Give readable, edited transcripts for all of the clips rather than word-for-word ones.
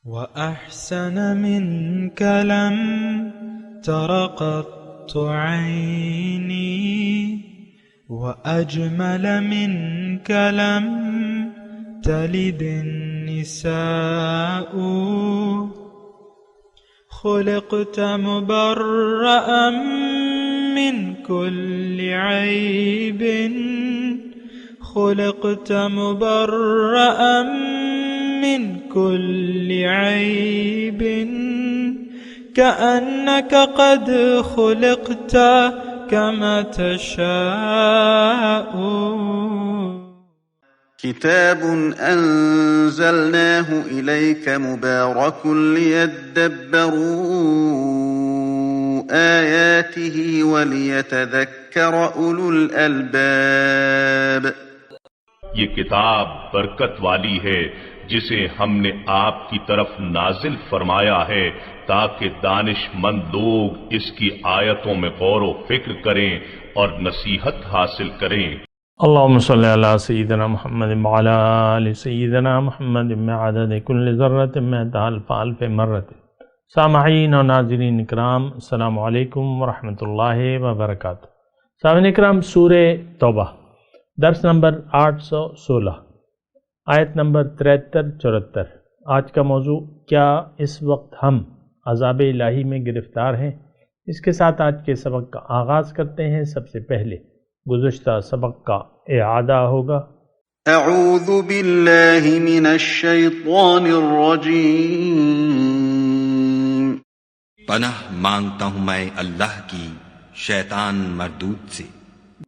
وأحسن منك لم تر قط عيني، وأجمل منك لم تلد النساء. خلقت مبرأ من كل عيب، خلقت مبرأ من كل عيب، كأنك قد خلقت كما تشاء. كتاب أنزلناه إليك مبارك ليدبروا آياته وليتذكر أولو الألباب. یہ کتاب برکت والی ہے جسے ہم نے آپ کی طرف نازل فرمایا ہے تاکہ دانش مند لوگ اس کی آیتوں میں غور و فکر کریں اور نصیحت حاصل کریں۔ اللهم صل على سيدنا محمد وعلى آل سيدنا محمد بعدد كل ذرة مئة ألف ألف مرة۔ سامعین اور ناظرین اکرام، السلام علیکم ورحمۃ اللہ وبرکاتہ۔ سامعین اکرام، سورہ توبہ درس نمبر 816، آیت نمبر 73-74۔ آج کا موضوع، کیا اس وقت ہم عذاب الہی میں گرفتار ہیں؟ اس کے ساتھ آج کے سبق کا آغاز کرتے ہیں۔ سب سے پہلے گزشتہ سبق کا اعادہ ہوگا۔ اعوذ باللہ من الشیطان الرجیم۔ پناہ مانگتا ہوں میں اللہ کی شیطان مردود سے۔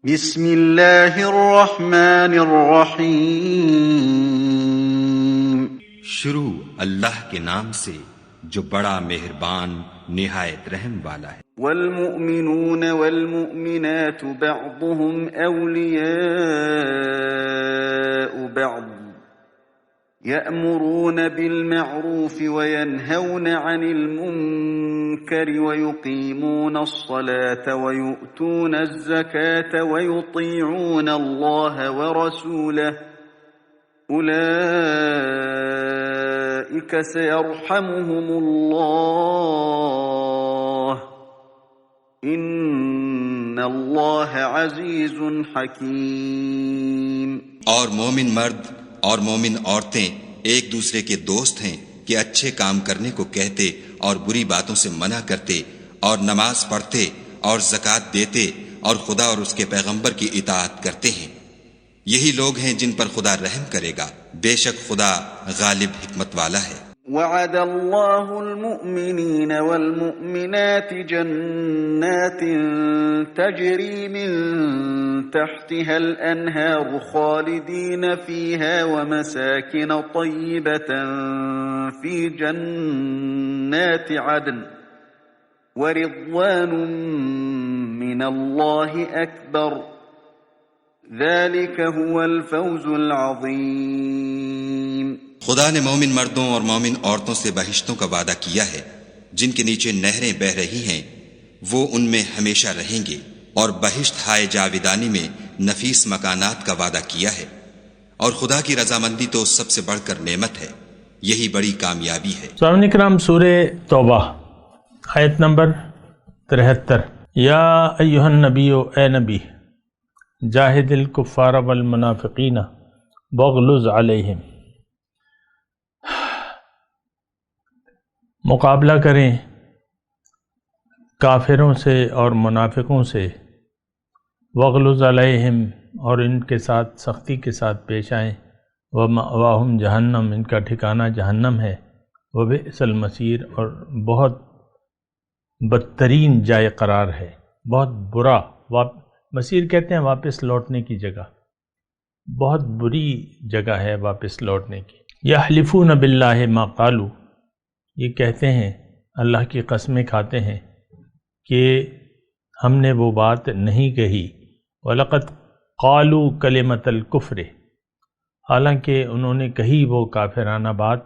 بسم اللہ الرحمن الرحیم۔ شروع اللہ کے نام سے جو بڑا مہربان نہایت رحم والا ہے۔ والمؤمنون والمؤمنات بعضهم أولياء بعض يأمرون بالمعروف وينهون عن المنكر ويقيمون الصلاة ويؤتون الزكاة ويطيعون الله ورسوله، أولئك سيرحمهم الله، ان اللہ عزیز حکیم۔ اور مومن مرد اور مومن عورتیں ایک دوسرے کے دوست ہیں کہ اچھے کام کرنے کو کہتے اور بری باتوں سے منع کرتے اور نماز پڑھتے اور زکوٰۃ دیتے اور خدا اور اس کے پیغمبر کی اطاعت کرتے ہیں۔ یہی لوگ ہیں جن پر خدا رحم کرے گا، بے شک خدا غالب حکمت والا ہے۔ وعد اللہ المؤمنین والمؤمنات جنات تجری من تحتها الانہار خالدین فیها ومساکن طیبة فی جنات عدن ورضوان من اللہ اکبر، ذلك هو الفوز العظیم۔ خدا نے مومن مردوں اور مومن عورتوں سے بہشتوں کا وعدہ کیا ہے جن کے نیچے نہریں بہہ رہی ہیں، وہ ان میں ہمیشہ رہیں گے، اور بہشت ہائے جاویدانی میں نفیس مکانات کا وعدہ کیا ہے، اور خدا کی رضامندی تو سب سے بڑھ کر نعمت ہے، یہی بڑی کامیابی ہے۔ سامعین کرام، سورہ توبہ آیت نمبر 73۔ یا ایھا النبی، اے نبی، جاہد الکفار والمنافقین واغلظ علیہم، مقابلہ کریں کافروں سے اور منافقوں سے، واغلظ علیہم، اور ان کے ساتھ سختی کے ساتھ پیش آئیں، ومأواہم جہنم، ان کا ٹھکانہ جہنم ہے، وبئس المصیر، اور بہت بدترین جائے قرار ہے، بہت برا، مصیر کہتے ہیں واپس لوٹنے کی جگہ، بہت بری جگہ ہے واپس لوٹنے کی۔ یحلفون باللہ ما قالوا، یہ کہتے ہیں، اللہ کی قسمیں کھاتے ہیں کہ ہم نے وہ بات نہیں کہی، وَلَقَدْ قَالُوا كَلِمَةَ الْكُفْرِ، حالانکہ انہوں نے کہی وہ کافرانہ بات،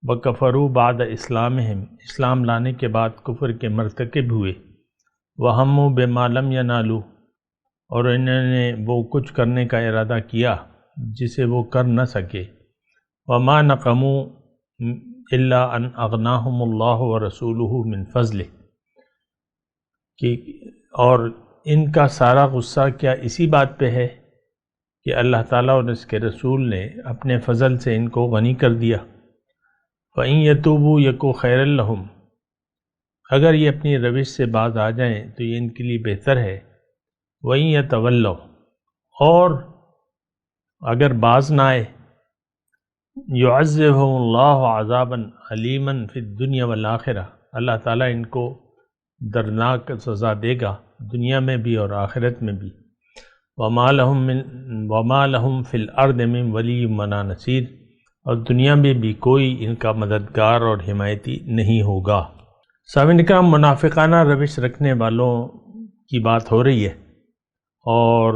وَكَفَرُوا بَعْدَ إِسْلَامِهِمْ، اسلام لانے کے بعد کفر کے مرتکب ہوئے، وَهَمُّوا بِمَا لَمْ يَنَالُوا، اور انہوں نے وہ کچھ کرنے کا ارادہ کیا جسے وہ کر نہ سکے، وَمَا نَقَمُوا الا ان اغناہم اللہ ورسولہ من فضلہ، کہ اور ان کا سارا غصہ کیا اسی بات پہ ہے کہ اللہ تعالیٰ اور اس کے رسول نے اپنے فضل سے ان کو غنی کر دیا۔ فَإِن يَتُوبُوا يَكُ خَيْرًا لَّهُمْ، اگر یہ اپنی روش سے باز آ جائیں تو یہ ان کے لیے بہتر ہے۔ وَإِن يَتَوَلَّوْا، اور اگر باز نہ آئے، يُعَذِّبْهُمُ اللَّهُ عَذَابًا عَلِيمًا فِي الدُّنْيَا وَالْآخِرَةِ، اللہ تعالیٰ ان کو دردناک سزا دے گا دنیا میں بھی اور آخرت میں بھی۔ وَمَا لَهُمْ فِي الْأَرْضِ مِنْ وَلِيٍّ وَلَا نَصِيرٍ، اور دنیا میں بھی کوئی ان کا مددگار اور حمایتی نہیں ہوگا۔ سامعین کرام، منافقانہ روش رکھنے والوں کی بات ہو رہی ہے، اور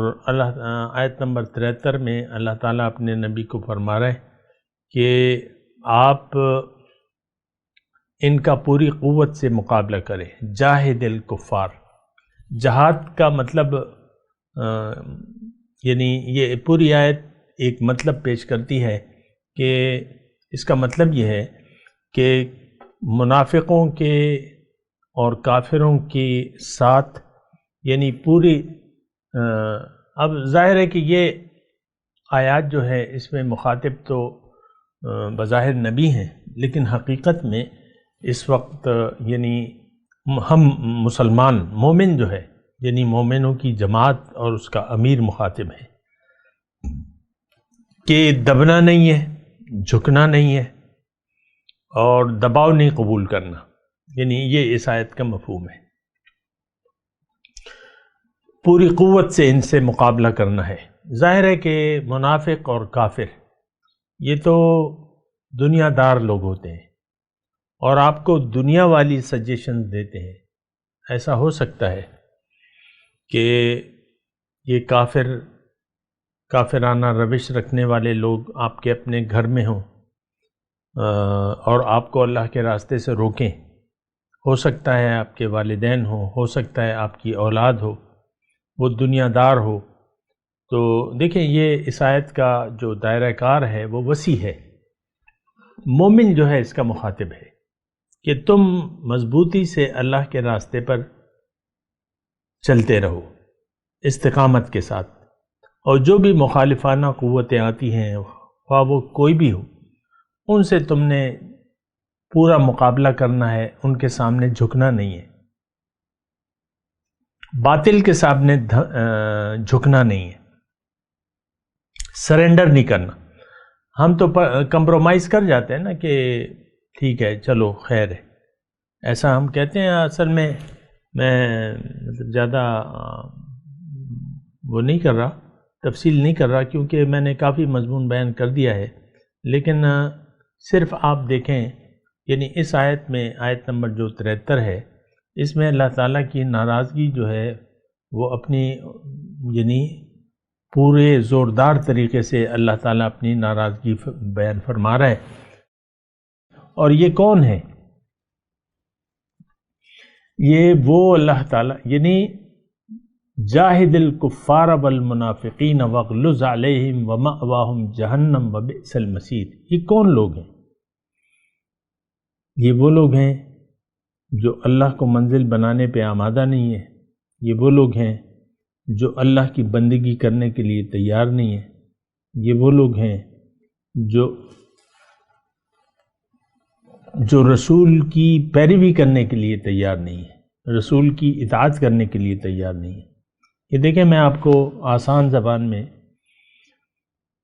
آیت نمبر 73 میں اللہ تعالیٰ اپنے نبی کو فرما رہے ہیں کہ آپ ان کا پوری قوت سے مقابلہ کریں۔ جاہد الکفار، جہاد کا مطلب یعنی یہ پوری آیت ایک مطلب پیش کرتی ہے کہ اس کا مطلب یہ ہے کہ منافقوں کے اور کافروں کے ساتھ، یعنی پوری اب ظاہر ہے کہ یہ آیات جو ہے اس میں مخاطب تو بظاہر نبی ہیں، لیکن حقیقت میں اس وقت یعنی ہم مسلمان مومن جو ہے، یعنی مومنوں کی جماعت اور اس کا امیر مخاطب ہے کہ دبنا نہیں ہے، جھکنا نہیں ہے، اور دباؤ نہیں قبول کرنا، یعنی یہ اس آیت کا مفہوم ہے۔ پوری قوت سے ان سے مقابلہ کرنا ہے۔ ظاہر ہے کہ منافق اور کافر یہ تو دنیا دار لوگ ہوتے ہیں اور آپ کو دنیا والی سجیشن دیتے ہیں۔ ایسا ہو سکتا ہے کہ یہ کافرانہ روش رکھنے والے لوگ آپ کے اپنے گھر میں ہوں اور آپ کو اللہ کے راستے سے روکیں۔ ہو سکتا ہے آپ کے والدین ہوں، ہو سکتا ہے آپ کی اولاد ہو، وہ دنیا دار ہو۔ تو دیکھیں، یہ اس آیت کا جو دائرہ کار ہے وہ وسیع ہے۔ مومن جو ہے اس کا مخاطب ہے کہ تم مضبوطی سے اللہ کے راستے پر چلتے رہو استقامت کے ساتھ، اور جو بھی مخالفانہ قوتیں آتی ہیں، خواہ وہ کوئی بھی ہو، ان سے تم نے پورا مقابلہ کرنا ہے، ان کے سامنے جھکنا نہیں ہے، باطل کے سامنے جھکنا نہیں ہے، سرنڈر نہیں کرنا۔ ہم تو کمپرومائز کر جاتے ہیں نا کہ ٹھیک ہے، چلو خیر ہے، ایسا ہم کہتے ہیں۔ اصل میں مطلب زیادہ وہ نہیں کر رہا، تفصیل نہیں کر رہا، کیونکہ میں نے کافی مضمون بیان کر دیا ہے، لیکن صرف آپ دیکھیں، یعنی اس آیت میں، آیت نمبر جو 73 ہے، اس میں اللہ تعالیٰ کی ناراضگی جو ہے وہ اپنی یعنی پورے زوردار طریقے سے اللہ تعالیٰ اپنی ناراضگی بیان فرما رہا ہے۔ اور یہ کون ہے؟ یہ وہ اللہ تعالیٰ، یعنی جاہد الکفار والمنافقین واغلظ علیہم ومأواہم جہنم وبئس المصیر۔ یہ کون لوگ ہیں؟ یہ وہ لوگ ہیں جو اللہ کو منزل بنانے پہ آمادہ نہیں ہے، یہ وہ لوگ ہیں جو اللہ کی بندگی کرنے کے لیے تیار نہیں ہے، یہ وہ لوگ ہیں جو رسول کی پیروی کرنے کے لیے تیار نہیں ہے، رسول کی اطاعت کرنے کے لیے تیار نہیں ہے۔ یہ دیکھیں، میں آپ کو آسان زبان میں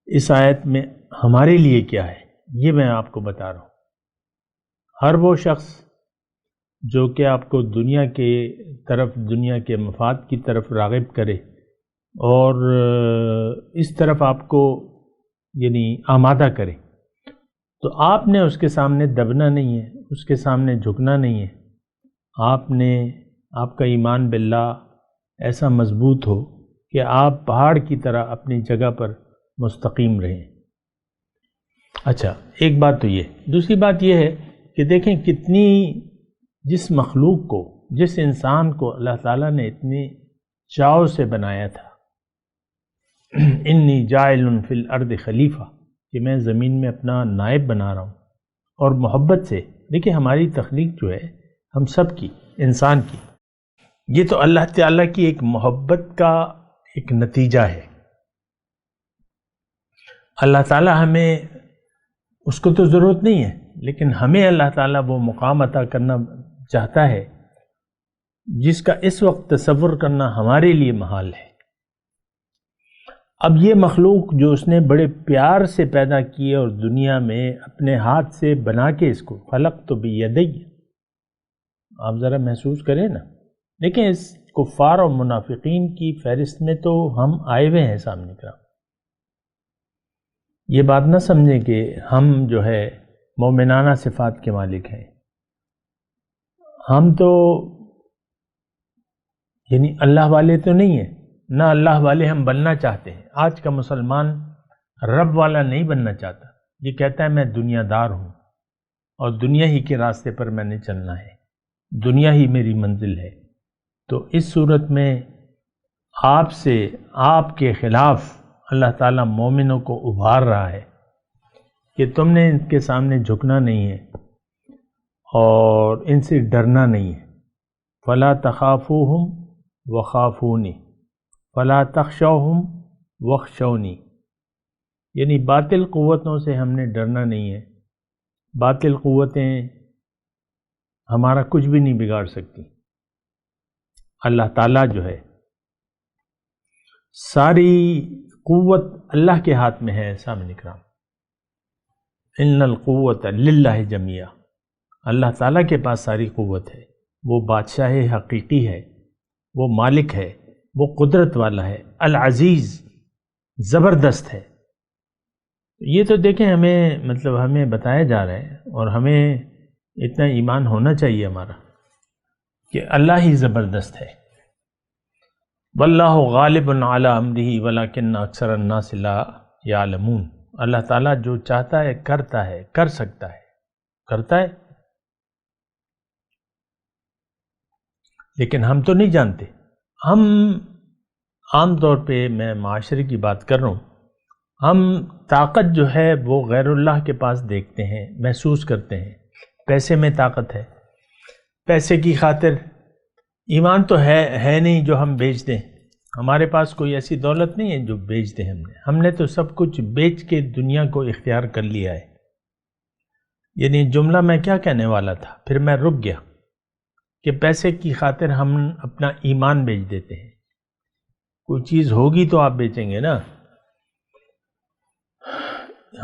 اس آیت میں ہمارے لیے کیا ہے یہ میں آپ کو بتا رہا ہوں۔ ہر وہ شخص جو کہ آپ کو دنیا کے طرف، دنیا کے مفاد کی طرف راغب کرے اور اس طرف آپ کو یعنی آمادہ کرے، تو آپ نے اس کے سامنے دبنا نہیں ہے، اس کے سامنے جھکنا نہیں ہے۔ آپ کا ایمان باللہ ایسا مضبوط ہو کہ آپ پہاڑ کی طرح اپنی جگہ پر مستقیم رہیں۔ اچھا، ایک بات تو یہ، دوسری بات یہ ہے کہ دیکھیں کتنی، جس مخلوق کو، جس انسان کو اللہ تعالیٰ نے اتنی چاؤ سے بنایا تھا، انی جاعل فی الارض خلیفہ، کہ میں زمین میں اپنا نائب بنا رہا ہوں، اور محبت سے. دیکھیں ہماری تخلیق جو ہے ہم سب کی، انسان کی، یہ تو اللہ تعالیٰ کی ایک محبت کا ایک نتیجہ ہے. اللہ تعالیٰ ہمیں، اس کو تو ضرورت نہیں ہے، لیکن ہمیں اللہ تعالیٰ وہ مقام عطا کرنا چاہتا ہے جس کا اس وقت تصور کرنا ہمارے لیے محال ہے. اب یہ مخلوق جو اس نے بڑے پیار سے پیدا کی اور دنیا میں اپنے ہاتھ سے بنا کے اس کو خلق تو بیدی، آپ ذرا محسوس کریں نا. دیکھیں اس کفار اور منافقین کی فہرست میں تو ہم آئے ہوئے ہیں سامنے کا. یہ بات نہ سمجھیں کہ ہم جو ہے مومنانہ صفات کے مالک ہیں. ہم تو یعنی اللہ والے تو نہیں ہیں، نہ اللہ والے ہم بننا چاہتے ہیں. آج کا مسلمان رب والا نہیں بننا چاہتا، یہ کہتا ہے میں دنیا دار ہوں اور دنیا ہی کے راستے پر میں نے چلنا ہے، دنیا ہی میری منزل ہے. تو اس صورت میں آپ سے، آپ کے خلاف اللہ تعالیٰ مومنوں کو ابھار رہا ہے کہ تم نے ان کے سامنے جھکنا نہیں ہے اور ان سے ڈرنا نہیں ہے. فلا تخافوہم وخافونی فلا تخشوہم واخشونی، یعنی باطل قوتوں سے ہم نے ڈرنا نہیں ہے. باطل قوتیں ہمارا کچھ بھی نہیں بگاڑ سکتی. اللہ تعالیٰ جو ہے ساری قوت اللہ کے ہاتھ میں ہے. سامنے کرام، ان القوت للہ جمیعا، اللہ تعالیٰ کے پاس ساری قوت ہے. وہ بادشاہ حقیقی ہے، وہ مالک ہے، وہ قدرت والا ہے، العزیز، زبردست ہے. یہ تو دیکھیں ہمیں مطلب ہمیں بتایا جا رہا ہے اور ہمیں اتنا ایمان ہونا چاہیے ہمارا کہ اللہ ہی زبردست ہے. واللہ غالب علی امرہ ولکن اکثر الناس لا یعلمون. اللہ تعالیٰ جو چاہتا ہے کرتا ہے، کر سکتا ہے، کرتا ہے، لیکن ہم تو نہیں جانتے. ہم عام طور پہ، میں معاشرے کی بات کر رہا ہوں، ہم طاقت جو ہے وہ غیر اللہ کے پاس دیکھتے ہیں، محسوس کرتے ہیں. پیسے میں طاقت ہے، پیسے کی خاطر ایمان تو ہے نہیں جو ہم بیچ دیں. ہمارے پاس کوئی ایسی دولت نہیں ہے جو بیچ دیں. ہم نے تو سب کچھ بیچ کے دنیا کو اختیار کر لیا ہے. یعنی جملہ میں کیا کہنے والا تھا، پھر میں رک گیا کہ پیسے کی خاطر ہم اپنا ایمان بیچ دیتے ہیں. کوئی چیز ہوگی تو آپ بیچیں گے نا.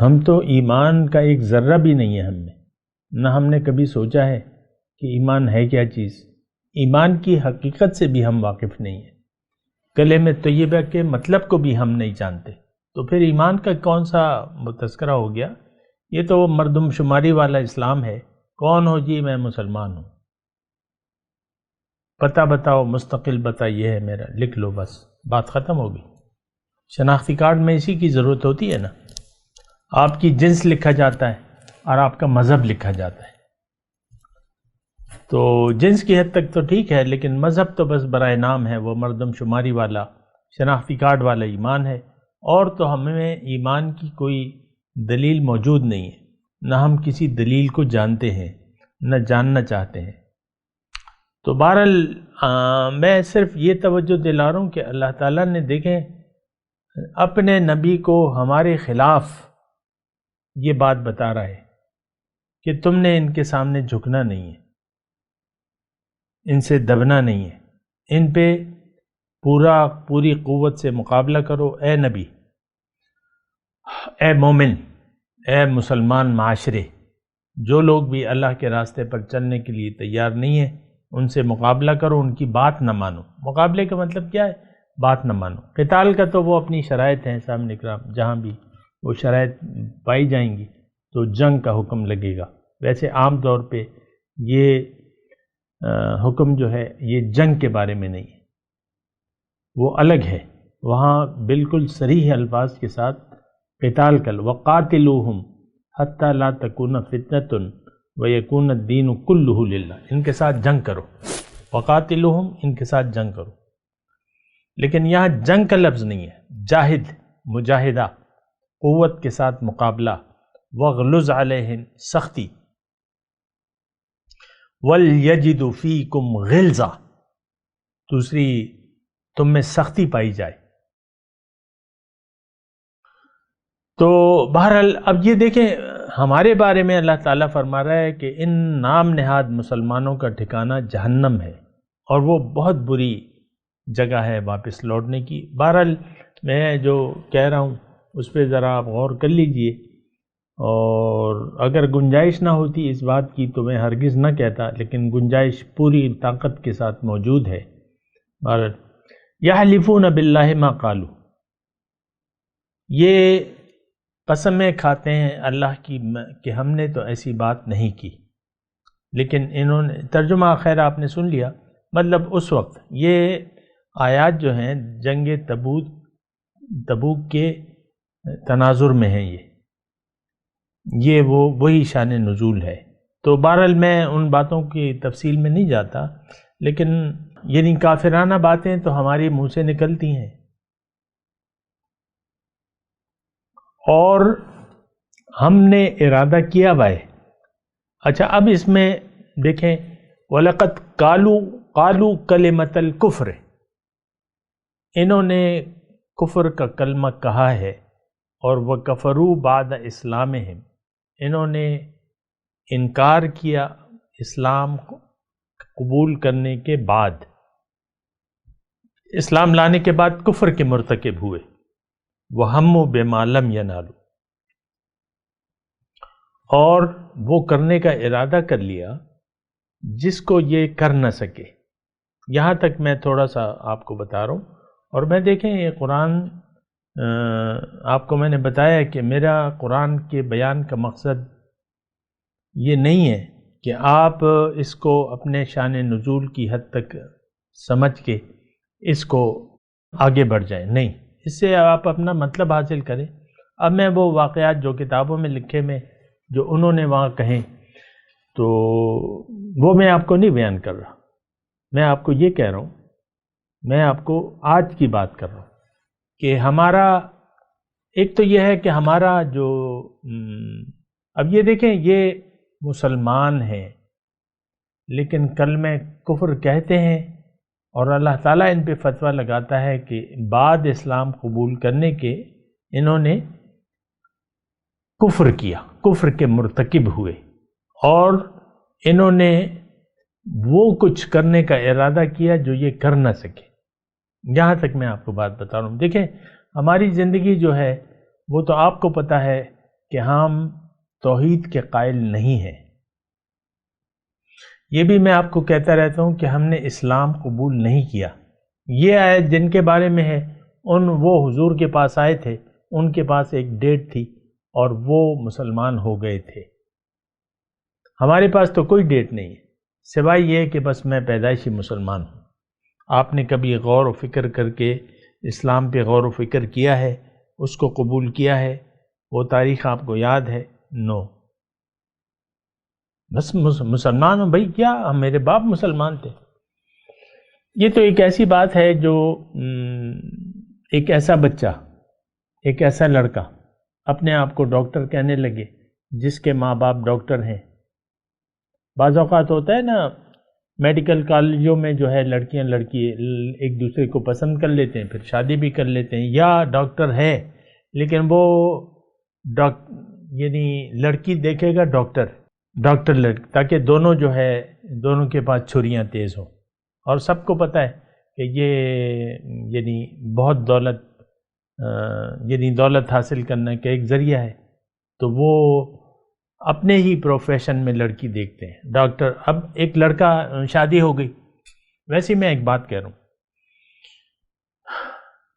ہم تو ایمان کا ایک ذرہ بھی نہیں ہے ہم میں، نہ ہم نے کبھی سوچا ہے کہ ایمان ہے کیا چیز. ایمان کی حقیقت سے بھی ہم واقف نہیں ہیں. کلمہ طیبہ کے مطلب کو بھی ہم نہیں جانتے. تو پھر ایمان کا کون سا تذکرہ ہو گیا؟ یہ تو مردم شماری والا اسلام ہے. کون ہو جی؟ میں مسلمان ہوں. پتہ بتاؤ، مستقل بتائیے ہے میرا، لکھ لو، بس بات ختم ہوگی. شناختی کارڈ میں اسی کی ضرورت ہوتی ہے نا. آپ کی جنس لکھا جاتا ہے اور آپ کا مذہب لکھا جاتا ہے. تو جنس کی حد تک تو ٹھیک ہے، لیکن مذہب تو بس برائے نام ہے. وہ مردم شماری والا شناختی کارڈ والا ایمان ہے. اور تو ہمیں ایمان کی کوئی دلیل موجود نہیں ہے، نہ ہم کسی دلیل کو جانتے ہیں، نہ جاننا چاہتے ہیں. تو بہرحال میں صرف یہ توجہ دلا رہا ہوں کہ اللہ تعالیٰ نے دیکھیں اپنے نبی کو ہمارے خلاف یہ بات بتا رہا ہے کہ تم نے ان کے سامنے جھکنا نہیں ہے، ان سے دبنا نہیں ہے، ان پہ پوری قوت سے مقابلہ کرو. اے نبی، اے مومن، اے مسلمان معاشرے، جو لوگ بھی اللہ کے راستے پر چلنے کے لیے تیار نہیں ہیں ان سے مقابلہ کرو، ان کی بات نہ مانو. مقابلے کا مطلب کیا ہے؟ بات نہ مانو. قتال کا تو وہ اپنی شرائط ہیں سامنے کرام، جہاں بھی وہ شرائط پائی جائیں گی تو جنگ کا حکم لگے گا. ویسے عام طور پہ یہ حکم جو ہے یہ جنگ کے بارے میں نہیں ہے، وہ الگ ہے. وہاں بالکل صریح الفاظ کے ساتھ قتال کر، وَقَاتِلُوهُمْ حَتَّى لَا تَكُونَ فِتْنَةٌ وَيَكُونَ الدِّينُ كُلُّهُ لِلَّهِ. ان کے ساتھ جنگ کرو، وَقَاتِلُوهُمْ، ان کے ساتھ جنگ کرو. لیکن یہاں جنگ کا لفظ نہیں ہے، جاہد، مجاہدہ، قوت کے ساتھ مقابلہ. وَغْلُظْ عَلَيْهِمْ، سختی. وَلْيَجِدُ فِيكُمْ غِلْظَةً، دوسری تم میں سختی پائی جائے۔ تو بہرحال اب یہ دیکھیں ہمارے بارے میں اللہ تعالیٰ فرما رہا ہے کہ ان نام نہاد مسلمانوں کا ٹھکانہ جہنم ہے، اور وہ بہت بری جگہ ہے واپس لوٹنے کی۔ بہرحال میں جو کہہ رہا ہوں اس پہ ذرا آپ غور کر لیجئے، اور اگر گنجائش نہ ہوتی اس بات کی تو میں ہرگز نہ کہتا، لیکن گنجائش پوری طاقت کے ساتھ موجود ہے۔ بہرحال یحلفون باللہ ما قالوا، یہ قسمیں کھاتے ہیں اللہ کی کہ ہم نے تو ایسی بات نہیں کی، لیکن انہوں نے ترجمہ خیر آپ نے سن لیا، مطلب اس وقت یہ آیات جو ہیں جنگ تبوک کے تناظر میں ہیں، یہ وہی شان نزول ہے۔ تو بہرحال میں ان باتوں کی تفصیل میں نہیں جاتا، لیکن یعنی کافرانہ باتیں تو ہمارے منہ سے نکلتی ہیں، اور ہم نے ارادہ کیا ہوا ہے۔ اچھا اب اس میں دیکھیں وَلَقَدْ قَالُوا كَلِمَةَ الْكُفْرِ، انہوں نے کفر کا کلمہ کہا ہے، اور وَكَفَرُوا بَعْدَ إِسْلَامِهِمْ، انہوں نے انکار کیا اسلام قبول کرنے کے بعد، اسلام لانے کے بعد کفر کے مرتکب ہوئے۔ وَهَمُّوا بِمَا لَمْ يَنَالُوا، اور وہ کرنے کا ارادہ کر لیا جس کو یہ کر نہ سکے۔ یہاں تک میں تھوڑا سا آپ کو بتا رہا ہوں، اور میں دیکھیں یہ قرآن آپ کو میں نے بتایا کہ میرا قرآن کے بیان کا مقصد یہ نہیں ہے کہ آپ اس کو اپنے شان نزول کی حد تک سمجھ کے اس کو آگے بڑھ جائیں، نہیں، اس سے آپ اپنا مطلب حاصل کریں۔ اب میں وہ واقعات جو کتابوں میں لکھے میں جو انہوں نے وہاں کہیں تو وہ میں آپ کو نہیں بیان کر رہا، میں آپ کو یہ کہہ رہا ہوں، میں آپ کو آج کی بات کر رہا ہوں کہ ہمارا ایک تو یہ ہے کہ ہمارا جو اب یہ دیکھیں یہ مسلمان ہیں لیکن کلمہ کفر کہتے ہیں، اور اللہ تعالیٰ ان پہ فتویٰ لگاتا ہے کہ بعد اسلام قبول کرنے کے انہوں نے کفر کیا، کفر کے مرتکب ہوئے، اور انہوں نے وہ کچھ کرنے کا ارادہ کیا جو یہ کر نہ سکے۔ یہاں تک میں آپ کو بات بتا رہا ہوں۔ دیکھیں ہماری زندگی جو ہے وہ تو آپ کو پتہ ہے کہ ہم توحید کے قائل نہیں ہیں، یہ بھی میں آپ کو کہتا رہتا ہوں کہ ہم نے اسلام قبول نہیں کیا۔ یہ آیت جن کے بارے میں ہے وہ حضور کے پاس آئے تھے، ان کے پاس ایک ڈیٹ تھی اور وہ مسلمان ہو گئے تھے۔ ہمارے پاس تو کوئی ڈیٹ نہیں ہے سوائے یہ کہ بس میں پیدائشی مسلمان ہوں۔ آپ نے کبھی غور و فکر کر کے اسلام پہ غور و فکر کیا ہے، اس کو قبول کیا ہے، وہ تاریخ آپ کو یاد ہے؟ نو، بس مسلمان ہوں بھائی، کیا میرے باپ مسلمان تھے۔ یہ تو ایک ایسی بات ہے جو ایک ایسا بچہ، ایک ایسا لڑکا اپنے آپ کو ڈاکٹر کہنے لگے جس کے ماں باپ ڈاکٹر ہیں۔ بعض اوقات ہوتا ہے نا میڈیکل کالجوں میں جو ہے لڑکیاں لڑکی ایک دوسرے کو پسند کر لیتے ہیں، پھر شادی بھی کر لیتے ہیں، یا ڈاکٹر ہے لیکن وہ یعنی لڑکی دیکھے گا ڈاکٹر لڑکی، تاکہ دونوں جو ہے دونوں کے پاس چھریاں تیز ہوں، اور سب کو پتہ ہے کہ یہ یعنی بہت دولت حاصل کرنے کا ایک ذریعہ ہے، تو وہ اپنے ہی پروفیشن میں لڑکی دیکھتے ہیں ڈاکٹر۔ اب ایک لڑکا شادی ہو گئی، ویسے میں ایک بات کہہ رہا ہوں،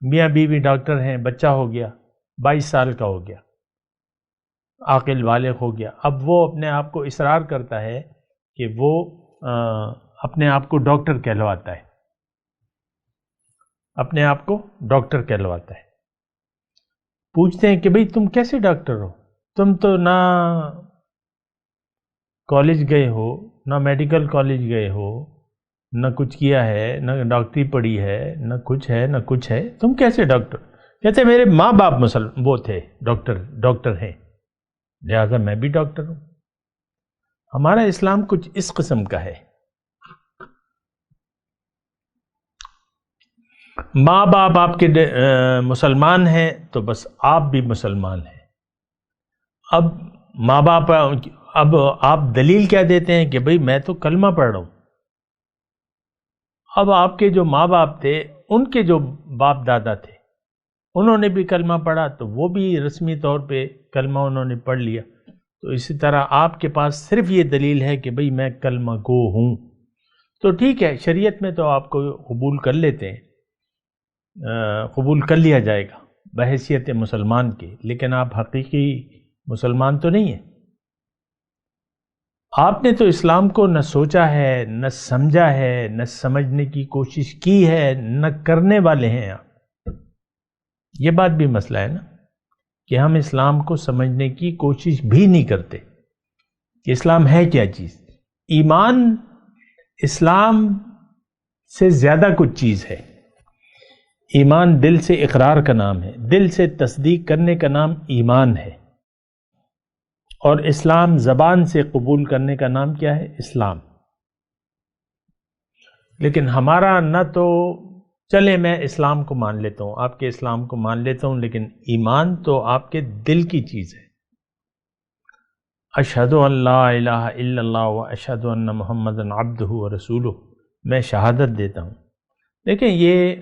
میاں بیوی ڈاکٹر ہیں، بچہ ہو گیا، 22 سال کا ہو گیا، عاقل بالغ ہو گیا، اب وہ اپنے آپ کو اصرار کرتا ہے کہ وہ اپنے آپ کو ڈاکٹر کہلواتا ہے، اپنے آپ کو ڈاکٹر کہلواتا ہے۔ پوچھتے ہیں کہ بھئی تم کیسے ڈاکٹر ہو؟ تم تو نہ کالج گئے ہو، نہ میڈیکل کالج گئے ہو، نہ کچھ کیا ہے، نہ ڈاکٹری پڑھی ہے، نہ کچھ ہے نہ کچھ ہے، تم کیسے ڈاکٹر؟ کہتے ہیں میرے ماں باپ وہ تھے ڈاکٹر ہیں، لہٰذا میں بھی ڈاکٹر ہوں۔ ہمارا اسلام کچھ اس قسم کا ہے، ماں باپ آپ کے مسلمان ہیں تو بس آپ بھی مسلمان ہیں۔ اب ماں باپ، اب آپ دلیل کیا دیتے ہیں کہ بھئی میں تو کلمہ پڑھ رہا ہوں۔ اب آپ کے جو ماں باپ تھے، ان کے جو باپ دادا تھے، انہوں نے بھی کلمہ پڑھا تو وہ بھی رسمی طور پہ کلمہ انہوں نے پڑھ لیا۔ تو اسی طرح آپ کے پاس صرف یہ دلیل ہے کہ بھئی میں کلمہ گو ہوں، تو ٹھیک ہے، شریعت میں تو آپ کو قبول کر لیتے ہیں، قبول کر لیا جائے گا بحیثیت مسلمان کے، لیکن آپ حقیقی مسلمان تو نہیں ہیں۔ آپ نے تو اسلام کو نہ سوچا ہے، نہ سمجھا ہے، نہ سمجھنے کی کوشش کی ہے، نہ کرنے والے ہیں آپ۔ یہ بات بھی مسئلہ ہے نا کہ ہم اسلام کو سمجھنے کی کوشش بھی نہیں کرتے کہ اسلام ہے کیا چیز۔ ایمان اسلام سے زیادہ کچھ چیز ہے۔ ایمان دل سے اقرار کا نام ہے، دل سے تصدیق کرنے کا نام ایمان ہے، اور اسلام زبان سے قبول کرنے کا نام کیا ہے؟ اسلام۔ لیکن ہمارا نہ تو چلے میں اسلام کو مان لیتا ہوں، آپ کے اسلام کو مان لیتا ہوں، لیکن ایمان تو آپ کے دل کی چیز ہے۔ اشہد ان لا الہ الا اللہ و اشہد ان محمد عبدہ و رسولہ، میں شہادت دیتا ہوں۔ دیکھیں یہ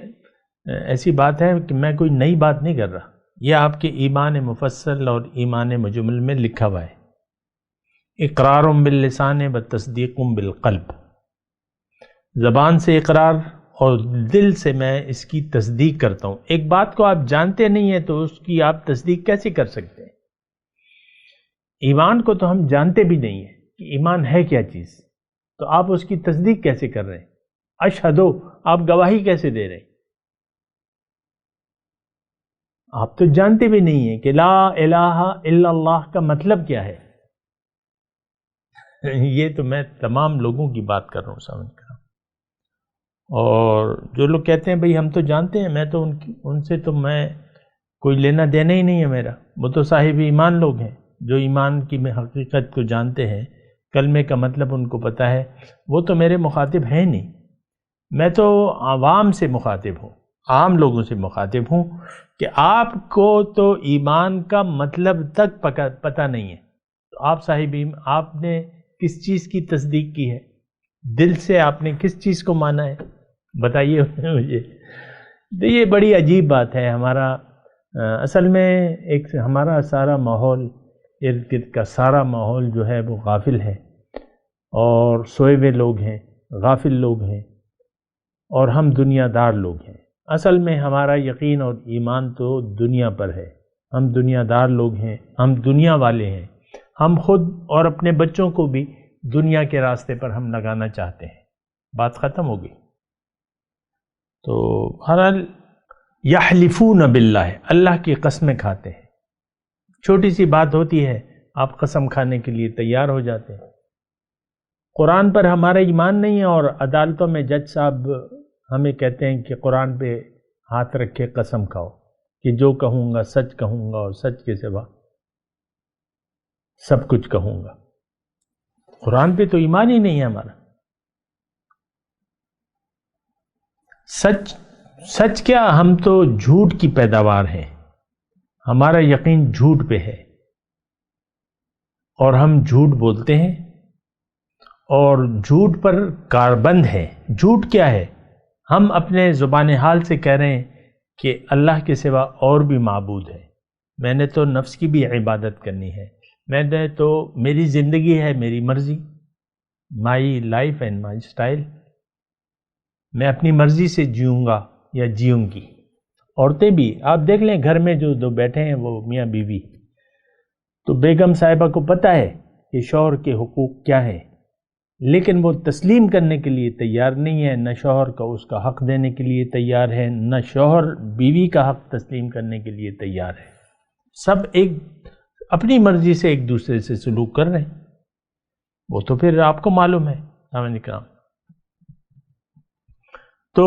ایسی بات ہے کہ میں کوئی نئی بات نہیں کر رہا، یہ آپ کے ایمان مفصل اور ایمان مجمل میں لکھا ہوا ہے۔ اقرار باللسان و تصدیق بالقلب، زبان سے اقرار اور دل سے میں اس کی تصدیق کرتا ہوں۔ ایک بات کو آپ جانتے نہیں ہیں تو اس کی آپ تصدیق کیسے کر سکتے ہیں؟ ایمان کو تو ہم جانتے بھی نہیں ہیں کہ ایمان ہے کیا چیز، تو آپ اس کی تصدیق کیسے کر رہے ہیں؟ اشہدو، آپ گواہی کیسے دے رہے ہیں؟ آپ تو جانتے بھی نہیں ہیں کہ لا الہ الا اللہ کا مطلب کیا ہے۔ یہ تو میں تمام لوگوں کی بات کر رہا ہوں، سمجھ کر۔ اور جو لوگ کہتے ہیں بھئی ہم تو جانتے ہیں، میں تو ان سے تو میں کوئی لینا دینا ہی نہیں ہے میرا، وہ تو صاحب ایمان لوگ ہیں جو ایمان کی میں حقیقت کو جانتے ہیں، کلمے کا مطلب ان کو پتہ ہے، وہ تو میرے مخاطب ہیں نہیں۔ میں تو عوام سے مخاطب ہوں، عام لوگوں سے مخاطب ہوں کہ آپ کو تو ایمان کا مطلب تک پتہ نہیں ہے، تو آپ صاحب آپ نے کس چیز کی تصدیق کی ہے؟ دل سے آپ نے کس چیز کو مانا ہے؟ بتائیے مجھے۔ تو یہ بڑی عجیب بات ہے۔ ہمارا اصل میں ایک ہمارا سارا ماحول، ارد گرد کا سارا ماحول جو ہے وہ غافل ہے، اور سوئے ہوئے لوگ ہیں، غافل لوگ ہیں، اور ہم دنیا دار لوگ ہیں۔ اصل میں ہمارا یقین اور ایمان تو دنیا پر ہے، ہم دنیا دار لوگ ہیں، ہم دنیا والے ہیں، ہم خود اور اپنے بچوں کو بھی دنیا کے راستے پر ہم لگانا چاہتے ہیں۔ بات ختم ہو گئی۔ تو بہرحال یحلفون باللہ، اللہ کی قسمیں کھاتے ہیں۔ چھوٹی سی بات ہوتی ہے، آپ قسم کھانے کے لیے تیار ہو جاتے ہیں۔ قرآن پر ہمارا ایمان نہیں ہے، اور عدالتوں میں جج صاحب ہمیں کہتے ہیں کہ قرآن پہ ہاتھ رکھ کے قسم کھاؤ کہ جو کہوں گا سچ کہوں گا، اور سچ کے سوا سب کچھ کہوں گا۔ قرآن پہ تو ایمان ہی نہیں ہے ہمارا۔ سچ کیا، ہم تو جھوٹ کی پیداوار ہیں، ہمارا یقین جھوٹ پہ ہے، اور ہم جھوٹ بولتے ہیں، اور جھوٹ پر کاربند ہے۔ جھوٹ کیا ہے؟ ہم اپنے زبان حال سے کہہ رہے ہیں کہ اللہ کے سوا اور بھی معبود ہے، میں نے تو نفس کی بھی عبادت کرنی ہے، میں نے تو میری زندگی ہے، میری مرضی، my life and my style, میں اپنی مرضی سے جیوں گا یا جیوں گی۔ عورتیں بھی آپ دیکھ لیں، گھر میں جو دو بیٹھے ہیں وہ میاں بیوی، تو بیگم صاحبہ کو پتہ ہے کہ شوہر کے حقوق کیا ہیں، لیکن وہ تسلیم کرنے کے لیے تیار نہیں ہے، نہ شوہر کا اس کا حق دینے کے لیے تیار ہے، نہ شوہر بیوی کا حق تسلیم کرنے کے لیے تیار ہے۔ سب ایک اپنی مرضی سے ایک دوسرے سے سلوک کر رہے ہیں، وہ تو پھر آپ کو معلوم ہے۔ سامنے کرام، تو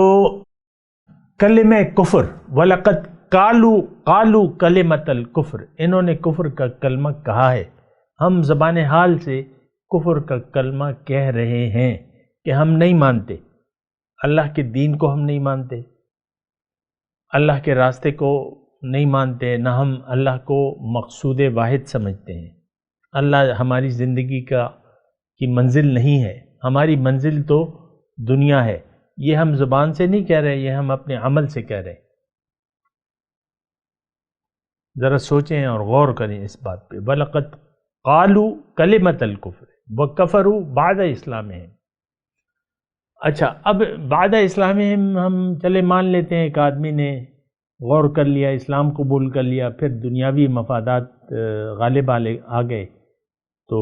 کلمہ کفر، وَلَقَدْ قَالُوا کَلِمَةَ الْكُفْرِ، انہوں نے کفر کا کلمہ کہا ہے۔ ہم زبان حال سے کفر کا کلمہ کہہ رہے ہیں کہ ہم نہیں مانتے، اللہ کے دین کو ہم نہیں مانتے، اللہ کے راستے کو نہیں مانتے، نہ ہم اللہ کو مقصود واحد سمجھتے ہیں۔ اللہ ہماری زندگی کی منزل نہیں ہے، ہماری منزل تو دنیا ہے۔ یہ ہم زبان سے نہیں کہہ رہے، یہ ہم اپنے عمل سے کہہ رہے ہیں۔ ذرا سوچیں اور غور کریں اس بات پہ۔ وَلَقَدْ قَالُوا كَلِمَةَ الْكُفْرِ وَكَفَرُوا بَعْدَ إِسْلَامِهِمْ۔ اچھا، اب بعد اسلامہم ہم چلے مان لیتے ہیں، ایک آدمی نے غور کر لیا، اسلام قبول کر لیا، پھر دنیاوی مفادات غالب آ گئے تو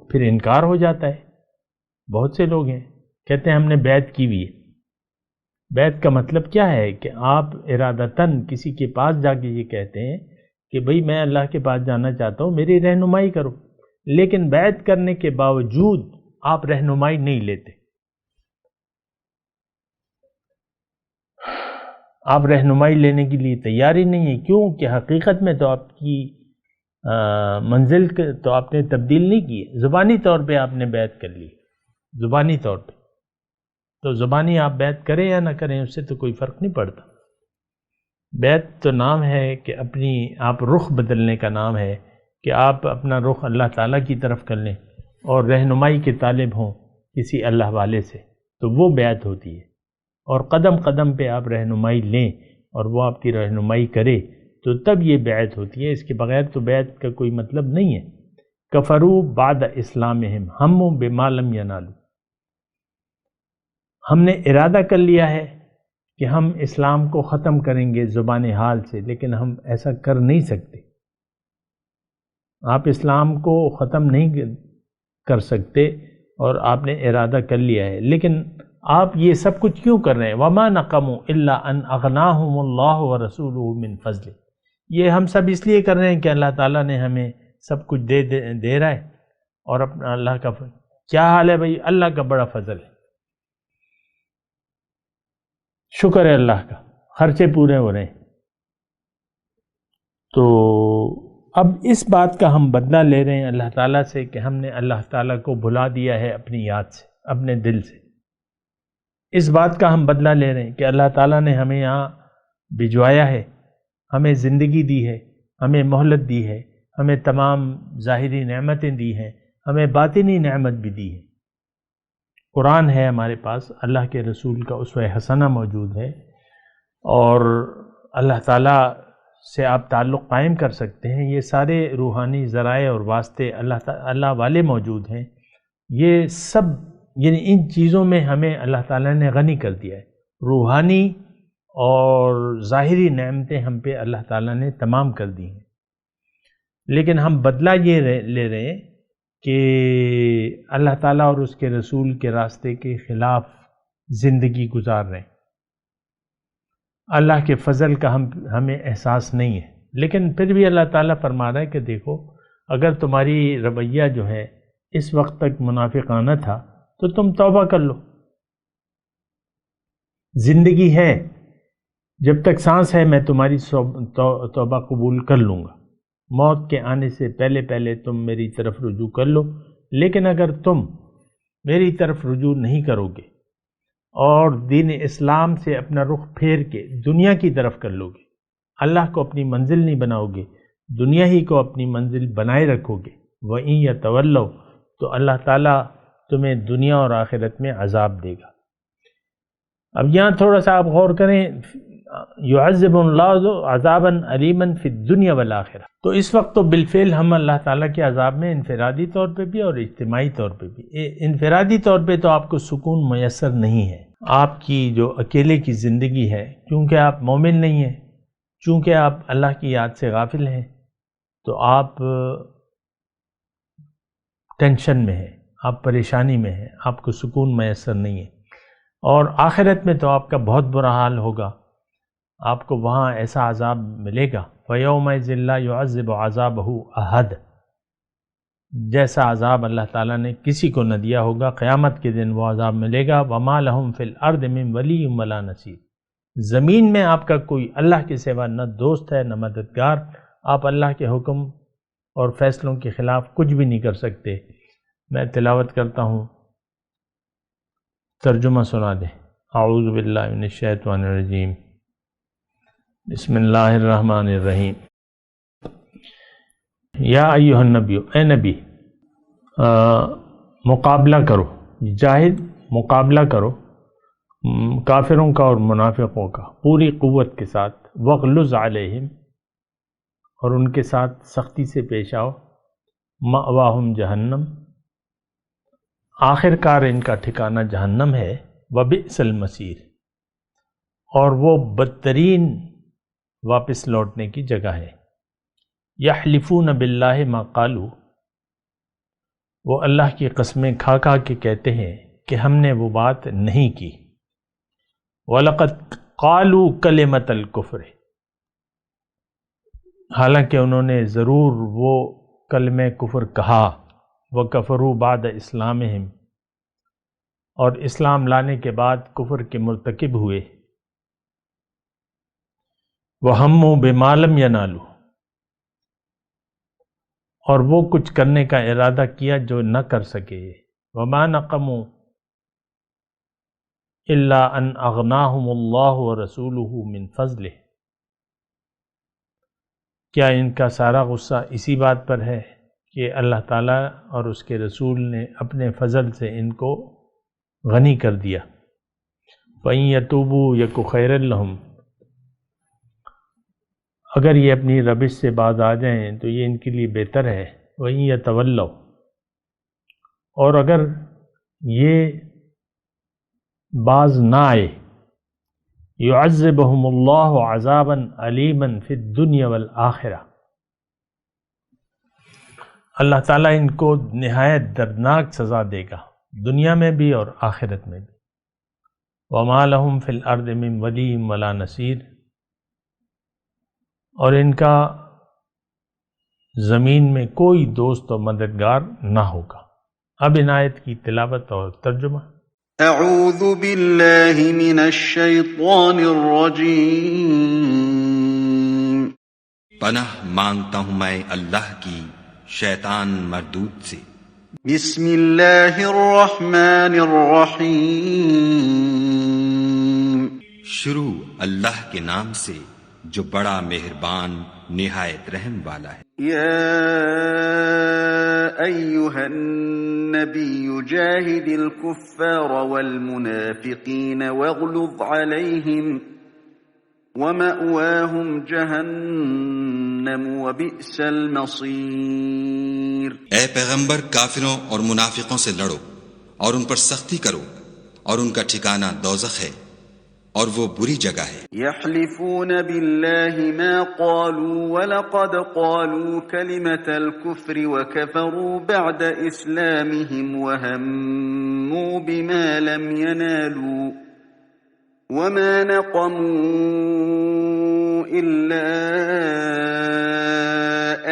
پھر انکار ہو جاتا ہے۔ بہت سے لوگ ہیں کہتے ہیں ہم نے بیعت کی ہوئی ہے۔ بیعت کا مطلب کیا ہے کہ آپ ارادتاً کسی کے پاس جا کے یہ کہتے ہیں کہ بھئی میں اللہ کے پاس جانا چاہتا ہوں، میری رہنمائی کرو، لیکن بیعت کرنے کے باوجود آپ رہنمائی نہیں لیتے، آپ رہنمائی لینے کے لیے تیار ہی نہیں ہے۔ کیوں کہ حقیقت میں تو آپ کی منزل تو آپ نے تبدیل نہیں کی ہے، زبانی طور پہ آپ نے بیعت کر لی، زبانی طور پہ۔ تو زبانی آپ بیعت کریں یا نہ کریں اس سے تو کوئی فرق نہیں پڑتا۔ بیعت تو نام ہے کہ اپنی آپ رخ بدلنے کا نام ہے کہ آپ اپنا رخ اللہ تعالیٰ کی طرف کر لیں اور رہنمائی کے طالب ہوں کسی اللہ والے سے، تو وہ بیعت ہوتی ہے۔ اور قدم قدم پہ آپ رہنمائی لیں اور وہ آپ کی رہنمائی کرے تو تب یہ بیعت ہوتی ہے، اس کے بغیر تو بیعت کا کوئی مطلب نہیں ہے۔ کفروا بعد اسلامہم ہموا بما لم ینالوا، ہم نے ارادہ کر لیا ہے کہ ہم اسلام کو ختم کریں گے زبان حال سے، لیکن ہم ایسا کر نہیں سکتے۔ آپ اسلام کو ختم نہیں کر سکتے اور آپ نے ارادہ کر لیا ہے، لیکن آپ یہ سب کچھ کیوں کر رہے ہیں؟ وَمَا نَقَمُوا إِلَّا أَنْ أَغْنَاهُمُ اللَّهُ وَرَسُولُهُ مِنْ فَضْلِهِ، یہ ہم سب اس لیے کر رہے ہیں کہ اللہ تعالیٰ نے ہمیں سب کچھ دے رہا ہے، اور اپنا اللہ کا کیا حال ہے بھائی؟ اللہ کا بڑا فضل ہے، شکر ہے اللہ کا، خرچے پورے ہو رہے ہیں۔ تو اب اس بات کا ہم بدلہ لے رہے ہیں اللہ تعالیٰ سے کہ ہم نے اللہ تعالیٰ کو بھلا دیا ہے اپنی یاد سے، اپنے دل سے۔ اس بات کا ہم بدلہ لے رہے ہیں کہ اللہ تعالیٰ نے ہمیں یہاں بھجوایا ہے، ہمیں زندگی دی ہے، ہمیں مہلت دی ہے، ہمیں تمام ظاہری نعمتیں دی ہیں، ہمیں باطنی نعمت بھی دی ہے۔ قرآن ہے ہمارے پاس، اللہ کے رسول کا اسوہ حسنہ موجود ہے، اور اللہ تعالیٰ سے آپ تعلق قائم کر سکتے ہیں۔ یہ سارے روحانی ذرائع اور واسطے اللہ والے موجود ہیں۔ یہ سب یعنی ان چیزوں میں ہمیں اللہ تعالیٰ نے غنی کر دیا ہے، روحانی اور ظاہری نعمتیں ہم پہ اللہ تعالیٰ نے تمام کر دی ہیں، لیکن ہم بدلہ یہ لے رہے ہیں کہ اللہ تعالیٰ اور اس کے رسول کے راستے کے خلاف زندگی گزار رہے ہیں۔ اللہ کے فضل کا ہمیں احساس نہیں ہے، لیکن پھر بھی اللہ تعالیٰ فرما رہا ہے کہ دیکھو اگر تمہاری رویہ جو ہے اس وقت تک منافقانہ تھا تو تم توبہ کر لو، زندگی ہے، جب تک سانس ہے میں تمہاری توبہ قبول کر لوں گا، موت کے آنے سے پہلے پہلے تم میری طرف رجوع کر لو۔ لیکن اگر تم میری طرف رجوع نہیں کرو گے اور دین اسلام سے اپنا رخ پھیر کے دنیا کی طرف کر لو گے، اللہ کو اپنی منزل نہیں بناؤ گے، دنیا ہی کو اپنی منزل بنائے رکھو گے، وَإِن يَتَوَلَّوْا، تو اللہ تعالیٰ تمہیں دنیا اور آخرت میں عذاب دے گا۔ اب یہاں تھوڑا سا آپ غور کریں، يُعَذِّبُ اللَّهُ عَذَابًا عَلِيمًا فِي الدُّنْيَا وَالْآخِرَةِ، تو اس وقت تو بالفعل ہم اللہ تعالیٰ کے عذاب میں انفرادی طور پہ بھی اور اجتماعی طور پہ بھی۔ انفرادی طور پہ تو آپ کو سکون میسر نہیں ہے، آپ کی جو اکیلے کی زندگی ہے، کیونکہ آپ مومن نہیں ہیں، چونکہ آپ اللہ کی یاد سے غافل ہیں، تو آپ ٹینشن میں ہیں، آپ پریشانی میں ہیں، آپ کو سکون میسر نہیں ہے۔ اور آخرت میں تو آپ کا بہت برا حال ہوگا، آپ کو وہاں ایسا عذاب ملے گا، فَيَوْمَئِذٍ لَا يُعَذِّبُ عَذَابَهُ أَحَدٌ، جیسا عذاب اللہ تعالیٰ نے کسی کو نہ دیا ہوگا، قیامت کے دن وہ عذاب ملے گا۔ وَمَا لَهُمْ فِي الْأَرْضِ مِنْ وَلِيٍّ وَلَا نَصِيرٍ، زمین میں آپ کا کوئی اللہ کے سوا نہ دوست ہے نہ مددگار، آپ اللہ کے حکم اور فیصلوں کے خلاف کچھ بھی نہیں کر سکتے، میں تلاوت کرتا ہوں، ترجمہ سنا دیں۔ اعوذ باللہ من الشیطان الرجیم، بسم اللہ الرحمن الرحیم۔ یا ایھا النبی، اے نبی، مقابلہ کرو، جاہد مقابلہ کرو کافروں کا اور منافقوں کا پوری قوت کے ساتھ، وغلظ علیہم، اور ان کے ساتھ سختی سے پیش آؤ، مأواہم جہنم، آخر کار ان کا ٹھکانہ جہنم ہے، وبئس المصیر، اور وہ بدترین واپس لوٹنے کی جگہ ہے۔ یحلفون باللہ ما قالوا، وہ اللہ کی قسمیں کھا کھا کے کہتے ہیں کہ ہم نے وہ بات نہیں کی۔ وَلَقَدْ قَالُوا كَلِمَةَ الْكُفْرِ، حالانکہ انہوں نے ضرور وہ کلمہ کفر کہا، وَكَفَرُوا بَعْدَ إِسْلَامِهِمْ، اور اسلام لانے کے بعد کفر کے مرتکب ہوئے۔ وَهَمُّوا بِمَا لَمْ يَنَالُوا، اور وہ کچھ کرنے کا ارادہ کیا جو نہ کر سکے۔ وَمَا نَقَمُوا إِلَّا أَنْ أَغْنَاهُمُ اللَّهُ وَرَسُولُهُ مِنْ فَضْلِهِ، کیا ان کا سارا غصہ اسی بات پر ہے کہ اللہ تعالیٰ اور اس کے رسول نے اپنے فضل سے ان کو غنی کر دیا۔ وَإِن يَتُوبُوا يَكُ خَيْرًا لَهُمْ، اگر یہ اپنی ربش سے باز آ جائیں تو یہ ان کے لیے بہتر ہے۔ وَإِن يَتَوَلَّوْا، اور اگر یہ باز نہ آئے، يُعَذِّبُهُمُ اللَّهُ عَذَابًا عَلِيمًا فِي الدُّنْيَا وَالْآخِرَةِ، اللہ تعالیٰ ان کو نہایت دردناک سزا دے گا، دنیا میں بھی اور آخرت میں بھی۔ وَمَا لَهُمْ فِي الْأَرْضِ مِنْ وَلِيٍّ وَلَا نَصِيرٍ، اور ان کا زمین میں کوئی دوست و مددگار نہ ہوگا۔ اب ان آیت کی تلاوت اور ترجمہ۔ اعوذ باللہ من الشیطان الرجیم، پناہ مانگتا ہوں میں اللہ کی شیطان مردود سے۔ بسم اللہ الرحمن الرحیم، شروع اللہ کے نام سے جو بڑا مہربان نہایت رحم والا ہے۔ یا ایھا النبی جاہد الکفار والمنافقین واغلظ علیہم ومأواہم جہنم وبئس المصیر۔ اے پیغمبر، کافروں اور منافقوں سے لڑو اور ان پر سختی کرو، اور ان کا ٹھکانہ دوزخ ہے اور وہ بری جگہ ہے۔ یحلفون باللہ ما قالوا ولقد قالوا کلمۃ الکفر وکفروا بعد اسلامهم وہموا بما لم ینالوا وما نقموا الا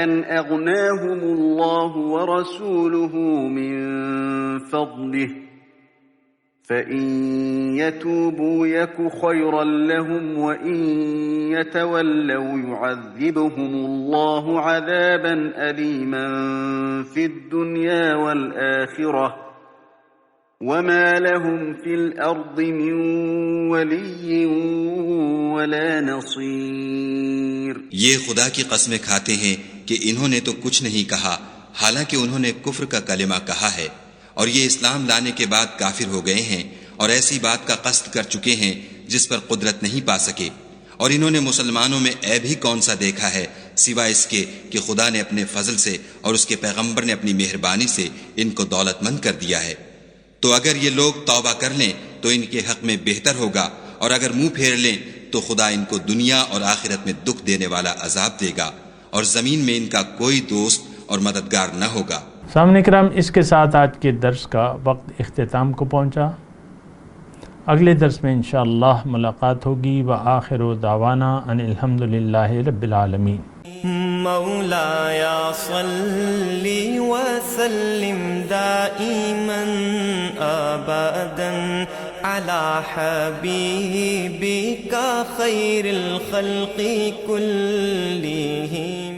ان اغناهم اللہ ورسولہ من فضلہ فَإِن يَتُوبُوا يَكُ خَيْرًا لَهُمْ وَإِن يَتَوَلَّوْا يُعَذِّبْهُمُ اللَّهُ عَذَابًا أَلِيمًا فِي الدُّنْيَا وَالْآخِرَةِ وَمَا لَهُمْ فِي الْأَرْضِ مِنْ وَلِيٍّ وَلَا نَصِيرٍ۔ یہ خدا کی قسمیں کھاتے ہیں کہ انہوں نے تو کچھ نہیں کہا، حالانکہ انہوں نے کفر کا کلمہ کہا ہے، اور یہ اسلام لانے کے بعد کافر ہو گئے ہیں اور ایسی بات کا قصد کر چکے ہیں جس پر قدرت نہیں پا سکے۔ اور انہوں نے مسلمانوں میں عیب ہی کون سا دیکھا ہے سوائے اس کے کہ خدا نے اپنے فضل سے اور اس کے پیغمبر نے اپنی مہربانی سے ان کو دولت مند کر دیا ہے۔ تو اگر یہ لوگ توبہ کر لیں تو ان کے حق میں بہتر ہوگا، اور اگر منہ پھیر لیں تو خدا ان کو دنیا اور آخرت میں دکھ دینے والا عذاب دے گا، اور زمین میں ان کا کوئی دوست اور مددگار نہ ہوگا۔ سامعین کرام، اس کے ساتھ آج کے درس کا وقت اختتام کو پہنچا۔ اگلے درس میں انشاءاللہ ملاقات ہوگی۔ وآخر دعوانا ان الحمدللہ رب العالمین۔ مولایا صلی وسلم دائما ابدا علی حبیبک خیر الخلق کلہم۔